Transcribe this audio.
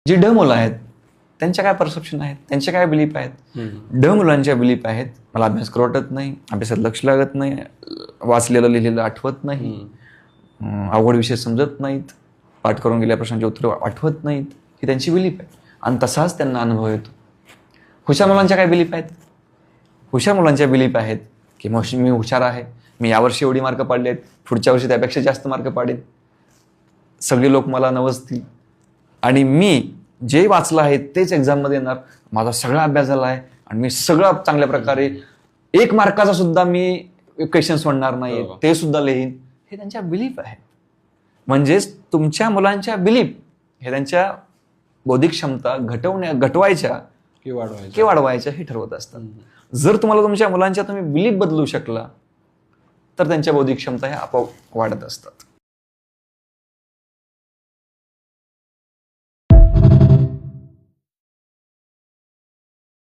जी ढ मुलं आहेत त्यांच्या काय परसेप्शन आहेत, त्यांचे काय बिलीफ आहेत. ढ मुलांच्या बिलीफ आहेत, मला अभ्यास करू वाटत नाही, अभ्यासात लक्ष लागत नाही, वाचलेलं लिहिलेलं आठवत नाही, अवघड विषय समजत नाहीत, पाठ करून गेल्या प्रश्नांची उत्तरं आठवत नाहीत, ही त्यांची बिलीफ आहे. आणि तसाच त्यांना अनुभव येतो. हुशार मुलांच्या काय बिलीफ आहेत? हुशार मुलांच्या बिलीफ आहेत की मी हुशार आहे, मी यावर्षी एवढी मार्क पाडले आहेत, पुढच्या वर्षी त्यापेक्षा जास्त मार्क पाडेन, सगळे लोक मला नवसतील आणि मी जे वाचलं आहे तेच एक्झाममध्ये येणार, माझा सगळा अभ्यास झाला आहे आणि मी सगळं चांगल्या प्रकारे 1 मार्काचा सुद्धा मी क्वेश्चन सोडणार नाही, ते सुद्धा लिहीन. हे त्यांच्या बिलीफ आहे. म्हणजेच तुमच्या मुलांच्या बिलीफ हे त्यांच्या बौद्धिक क्षमता घटवायच्या की वाढवायच्या हे ठरवत असतात. जर तुम्हाला तुमच्या मुलांच्या तुम्ही बिलीफ बदलू शकला तर त्यांच्या बौद्धिक क्षमता ह्या आपोआप वाढत असतात.